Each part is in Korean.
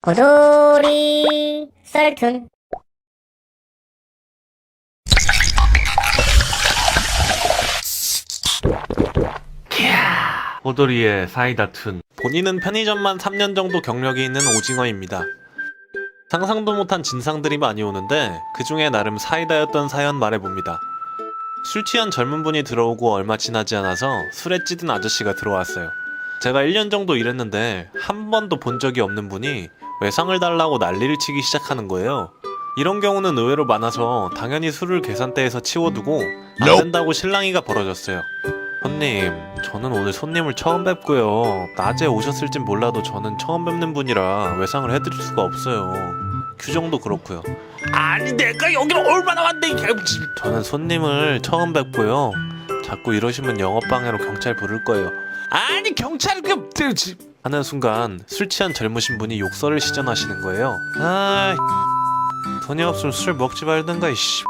고돌이 썰툰. 호돌이의 사이다툰. 본인은 편의점만 3년 정도 경력이 있는 오징어입니다. 상상도 못한 진상들이 많이 오는데 그 중에 나름 사이다였던 사연 말해봅니다. 술 취한 젊은 분이 들어오고 얼마 지나지 않아서 술에 찌든 아저씨가 들어왔어요. 제가 1년 정도 일했는데 한 번도 본 적이 없는 분이 외상을 달라고 난리를 치기 시작하는 거예요. 이런 경우는 의외로 많아서 당연히 술을 계산대에서 치워두고 안 된다고 실랑이가 벌어졌어요. 손님, 저는 오늘 손님을 처음 뵙고요. 낮에 오셨을진 몰라도 저는 처음 뵙는 분이라 외상을 해드릴 수가 없어요. 규정도 그렇고요. 아니 내가 여기를 얼마나 왔는데 이게. 저는 손님을 처음 뵙고요. 자꾸 이러시면 영업방해로 경찰 부를 거예요. 아니 경찰 하는 순간 술 취한 젊으신 분이 욕설을 시전하시는 거예요. 돈이 없으면 술 먹지 말든가 이씨.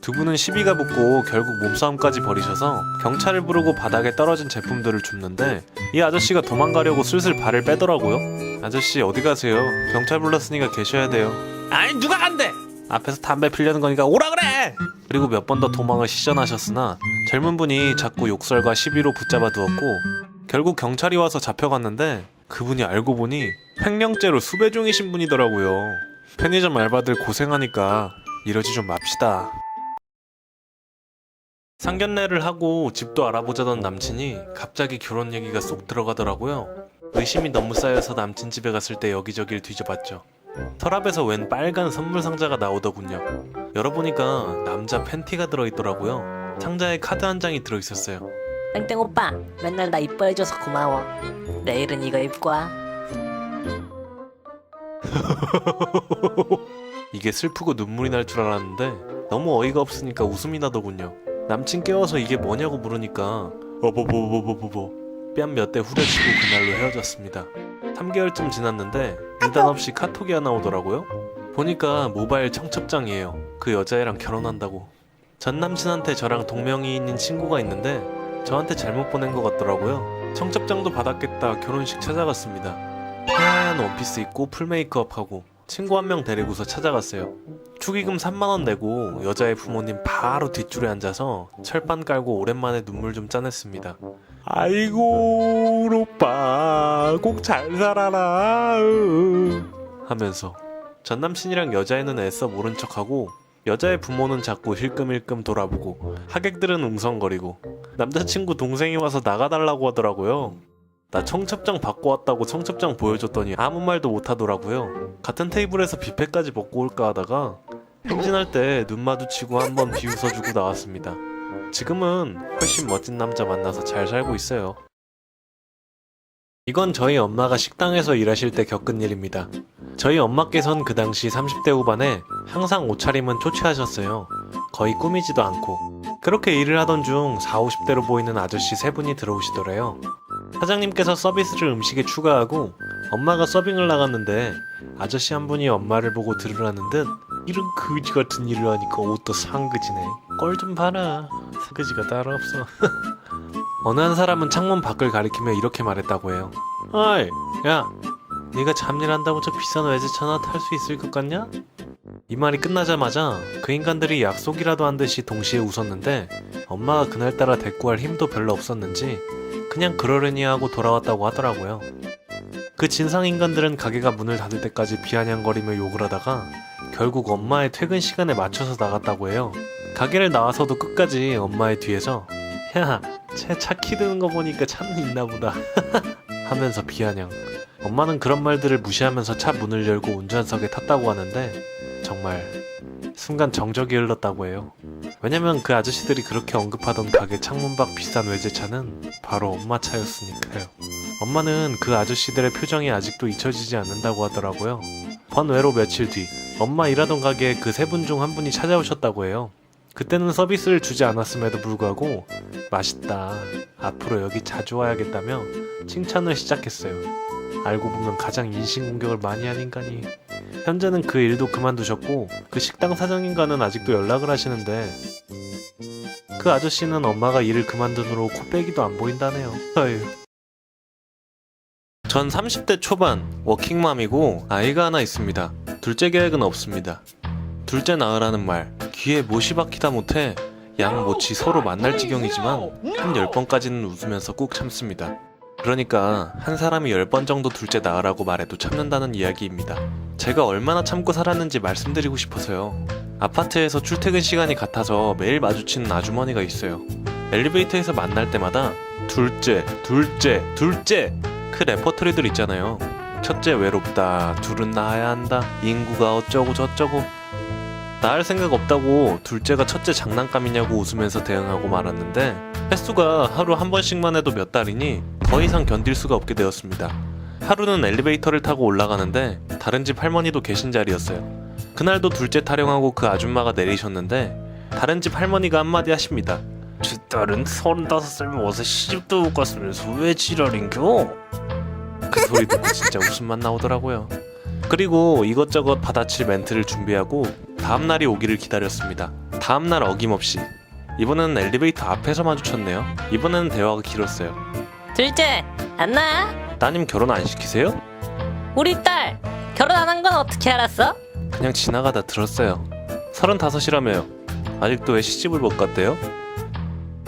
두 분은 시비가 붙고 결국 몸싸움까지 벌이셔서 경찰을 부르고 바닥에 떨어진 제품들을 줍는데 이 아저씨가 도망가려고 슬슬 발을 빼더라고요. 아저씨 어디 가세요? 경찰 불렀으니까 계셔야 돼요. 아니 누가 간대? 앞에서 담배 피려는 거니까 오라 그래! 그리고 몇 번 더 도망을 시전하셨으나 젊은 분이 자꾸 욕설과 시비로 붙잡아 두었고 결국 경찰이 와서 잡혀갔는데 그분이 알고 보니 횡령죄로 수배 중이신 분이더라고요. 편의점 알바들 고생하니까 이러지 좀 맙시다. 상견례를 하고 집도 알아보자던 남친이 갑자기 결혼 얘기가 쏙 들어가더라고요. 의심이 너무 쌓여서 남친 집에 갔을 때 여기저기를 뒤져봤죠. 서랍에서 웬 빨간 선물 상자가 나오더군요. 열어보니까 남자 팬티가 들어있더라고요. 상자에 카드 한 장이 들어있었어요. 땡땡 오빠, 맨날 나 이뻐해줘서 고마워. 내일은 이거 입고 와. 이게 슬프고 눈물이 날 줄 알았는데 너무 어이가 없으니까 웃음이 나더군요. 남친 깨워서 이게 뭐냐고 물으니까 뺨 몇 대 후려치고 그날로 헤어졌습니다. 3개월쯤 지났는데 느닷없이 카톡이 하나 오더라고요. 보니까 모바일 청첩장이에요. 그 여자애랑 결혼한다고. 전 남친한테 저랑 동명이인인 친구가 있는데 저한테 잘못 보낸 것 같더라고요. 청첩장도 받았겠다 결혼식 찾아갔습니다. 하얀 원피스 입고 풀 메이크업하고 친구 한 명 데리고서 찾아갔어요. 축의금 3만원 내고 여자의 부모님 바로 뒷줄에 앉아서 철판 깔고 오랜만에 눈물 좀 짜냈습니다. 아이고 오빠 꼭 잘 살아라 하면서 전 남친이랑 여자애는 애써 모른 척하고 여자의 부모는 자꾸 힐끔힐끔 돌아보고 하객들은 웅성거리고 남자친구 동생이 와서 나가달라고 하더라고요. 나 청첩장 받고 왔다고 청첩장 보여줬더니 아무 말도 못하더라고요. 같은 테이블에서 뷔페까지 먹고 올까 하다가 행진할 때 눈 마주치고 한번 비웃어주고 나왔습니다. 지금은 훨씬 멋진 남자 만나서 잘 살고 있어요. 이건 저희 엄마가 식당에서 일하실 때 겪은 일입니다. 저희 엄마께선 그 당시 30대 후반에 항상 옷차림은 초췌하셨어요. 거의 꾸미지도 않고. 그렇게 일을 하던 중 40, 50대로 보이는 아저씨 세 분이 들어오시더래요. 사장님께서 서비스를 음식에 추가하고 엄마가 서빙을 나갔는데 아저씨 한 분이 엄마를 보고 들으라는 듯 이런 그지 같은 일을 하니까 옷도 상그지네. 꼴 좀 봐라. 상그지가 따로 없어. 어느 한 사람은 창문 밖을 가리키며 이렇게 말했다고 해요. 어이, 야, 네가 잡일한다고 저 비싼 외제차나 탈 수 있을 것 같냐? 이 말이 끝나자마자 그 인간들이 약속이라도 한 듯이 동시에 웃었는데 엄마가 그날따라 대꾸할 힘도 별로 없었는지 그냥 그러려니 하고 돌아왔다고 하더라고요. 그 진상인간들은 가게가 문을 닫을 때까지 비아냥거리며 욕을 하다가 결국 엄마의 퇴근 시간에 맞춰서 나갔다고 해요. 가게를 나와서도 끝까지 엄마의 뒤에서 야, 쟤 차 키 드는 거 보니까 차는 있나 보다 하면서 비아냥. 엄마는 그런 말들을 무시하면서 차 문을 열고 운전석에 탔다고 하는데 정말 순간 정적이 흘렀다고 해요. 왜냐면 그 아저씨들이 그렇게 언급하던 가게 창문 밖 비싼 외제차는 바로 엄마 차였으니까요. 엄마는 그 아저씨들의 표정이 아직도 잊혀지지 않는다고 하더라고요. 번외로 며칠 뒤 엄마 일하던 가게에 그 세 분 중 한 분이 찾아오셨다고 해요. 그때는 서비스를 주지 않았음에도 불구하고 맛있다, 앞으로 여기 자주 와야겠다며 칭찬을 시작했어요. 알고 보면 가장 인신공격을 많이 한 인간이. 현재는 그 일도 그만두셨고 그 식당 사장님과는 아직도 연락을 하시는데 그 아저씨는 엄마가 일을 그만둔 후로 코빼기도 안 보인다네요. 아유. 전 30대 초반 워킹맘이고 아이가 하나 있습니다. 둘째 계획은 없습니다. 둘째 낳으라는 말 귀에 못이 박히다 못해 양모치 서로 만날 지경이지만 한 10번까지는 웃으면서 꾹 참습니다. 그러니까 한 사람이 10번 정도 둘째 낳으라고 말해도 참는다는 이야기입니다. 제가 얼마나 참고 살았는지 말씀드리고 싶어서요. 아파트에서 출퇴근 시간이 같아서 매일 마주치는 아주머니가 있어요. 엘리베이터에서 만날 때마다 둘째, 둘째, 둘째 그 레퍼토리들 있잖아요. 첫째 외롭다, 둘은 낳아야 한다, 인구가 어쩌고 저쩌고. 낳을 생각 없다고 둘째가 첫째 장난감이냐고 웃으면서 대응하고 말았는데 횟수가 하루 한 번씩만 해도 몇 달이니 더 이상 견딜 수가 없게 되었습니다. 하루는 엘리베이터를 타고 올라가는데 다른 집 할머니도 계신 자리였어요. 그날도 둘째 타령하고 그 아줌마가 내리셨는데 다른 집 할머니가 한마디 하십니다. 지 딸은 35살 먹어서 시집도 못 갔으면서 왜 지랄인겨? 그 소리 듣고 진짜 웃음만 나오더라고요. 그리고 이것저것 받아칠 멘트를 준비하고 다음날이 오기를 기다렸습니다. 다음날 어김없이 이번에는 엘리베이터 앞에서 마주쳤네요. 이번에는 대화가 길었어요. 둘째, 안 나? 따님 결혼 안 시키세요? 우리 딸 결혼 안 한 건 어떻게 알았어? 그냥 지나가다 들었어요. 35이라며요. 아직도 왜 시집을 못 갔대요?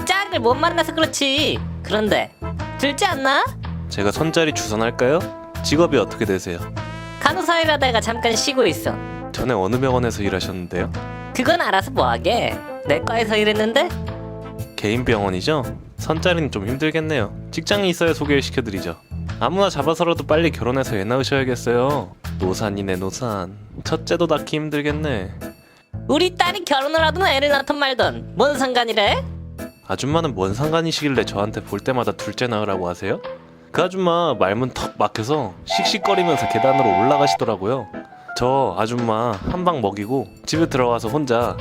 짝을 못 만나서 그렇지. 그런데 둘째 안 나? 제가 손자리 주선할까요? 직업이 어떻게 되세요? 간호사 일하다가 잠깐 쉬고 있어. 전에 어느 병원에서 일하셨는데요? 그건 알아서 뭐하게. 내과에서 일했는데. 개인 병원이죠? 선자리는 좀 힘들겠네요. 직장이 있어야 소개시켜드리죠. 아무나 잡아서라도 빨리 결혼해서 애 낳으셔야겠어요. 노산이네 노산. 첫째도 낳기 힘들겠네. 우리 딸이 결혼을 하든 애를 낳든 말든 뭔 상관이래? 아줌마는 뭔 상관이시길래 저한테 볼 때마다 둘째 낳으라고 하세요? 그 아줌마 말문 턱 막혀서 씩씩거리면서 계단으로 올라가시더라고요. 저 아줌마 한 방 먹이고 집에 들어가서 혼자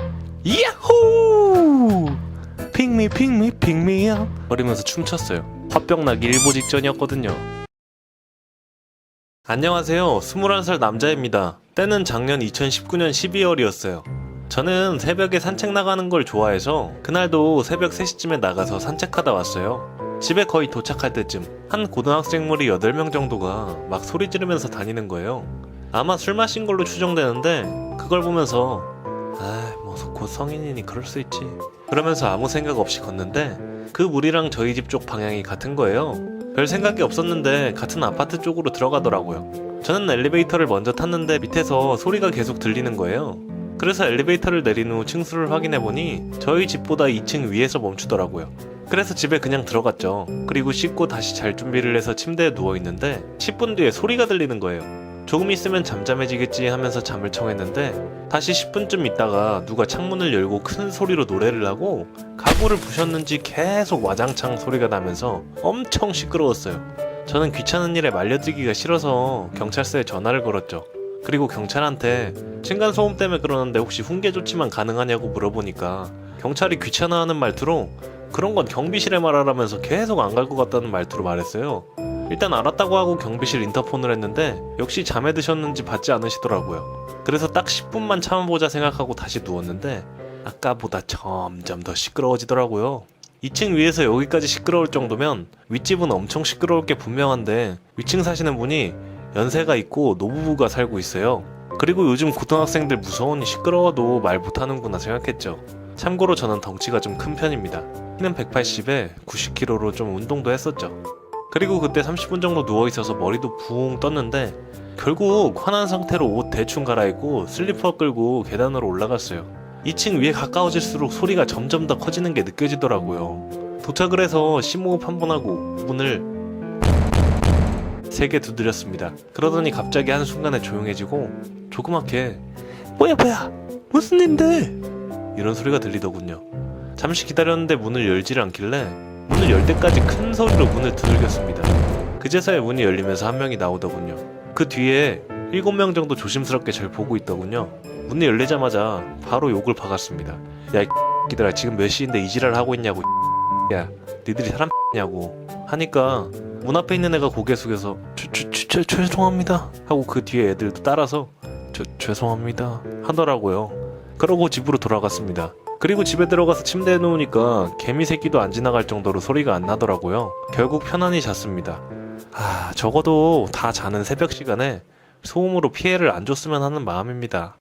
야호! 핑미 핑미 핑미야 거리면서 춤췄어요. 화병 나기 일보 직전이었거든요. 안녕하세요. 21살 남자입니다. 때는 작년 2019년 12월이었어요. 저는 새벽에 산책 나가는 걸 좋아해서 그날도 새벽 3시쯤에 나가서 산책하다 왔어요. 집에 거의 도착할 때쯤 한 고등학생물이 8명 정도가 막 소리 지르면서 다니는 거예요. 아마 술 마신 걸로 추정되는데 그걸 보면서 뭐 곧 성인이니 그럴 수 있지 그러면서 아무 생각 없이 걷는데 그 무리랑 저희 집 쪽 방향이 같은 거예요. 별 생각이 없었는데 같은 아파트 쪽으로 들어가더라고요. 저는 엘리베이터를 먼저 탔는데 밑에서 소리가 계속 들리는 거예요. 그래서 엘리베이터를 내린 후 층수를 확인해보니 저희 집보다 2층 위에서 멈추더라고요. 그래서 집에 그냥 들어갔죠. 그리고 씻고 다시 잘 준비를 해서 침대에 누워있는데 10분 뒤에 소리가 들리는 거예요. 조금 있으면 잠잠해지겠지 하면서 잠을 청했는데 다시 10분쯤 있다가 누가 창문을 열고 큰 소리로 노래를 하고 가구를 부셨는지 계속 와장창 소리가 나면서 엄청 시끄러웠어요. 저는 귀찮은 일에 말려들기가 싫어서 경찰서에 전화를 걸었죠. 그리고 경찰한테 층간소음 때문에 그러는데 혹시 훈계 조치만 가능하냐고 물어보니까 경찰이 귀찮아하는 말투로 그런 건 경비실에 말하라면서 계속 안 갈 것 같다는 말투로 말했어요. 일단 알았다고 하고 경비실 인터폰을 했는데 역시 잠에 드셨는지 받지 않으시더라고요. 그래서 딱 10분만 참아보자 생각하고 다시 누웠는데 아까보다 점점 더 시끄러워지더라고요. 2층 위에서 여기까지 시끄러울 정도면 윗집은 엄청 시끄러울 게 분명한데 위층 사시는 분이 연세가 있고 노부부가 살고 있어요. 그리고 요즘 고등학생들 무서우니 시끄러워도 말 못하는구나 생각했죠. 참고로 저는 덩치가 좀 큰 편입니다. 키는 180에 90kg로 좀 운동도 했었죠. 그리고 그때 30분 정도 누워있어서 머리도 붕 떴는데 결국 화난 상태로 옷 대충 갈아입고 슬리퍼 끌고 계단으로 올라갔어요. 2층 위에 가까워질수록 소리가 점점 더 커지는 게 느껴지더라고요. 도착을 해서 심호흡 한 번 하고 문을 3개 두드렸습니다. 그러더니 갑자기 한순간에 조용해지고 조그맣게 뭐야 무슨 일인데 이런 소리가 들리더군요. 잠시 기다렸는데 문을 열질 않길래 문을 열 때까지 큰 소리로 문을 두들겼습니다. 그제서야 문이 열리면서 한 명이 나오더군요. 그 뒤에 7명 정도 조심스럽게 절 보고 있더군요. 문이 열리자마자 바로 욕을 박았습니다. 야 이 X들아 지금 몇 시인데 이 지랄 하고 있냐고. 야 니들이 사람 X냐고 하니까 문 앞에 있는 애가 고개 숙여서 죄송합니다 하고 그 뒤에 애들도 따라서 죄송합니다 하더라고요. 그러고 집으로 돌아갔습니다. 그리고 집에 들어가서 침대에 누우니까 개미 새끼도 안 지나갈 정도로 소리가 안 나더라고요. 결국 편안히 잤습니다. 적어도 다 자는 새벽 시간에 소음으로 피해를 안 줬으면 하는 마음입니다.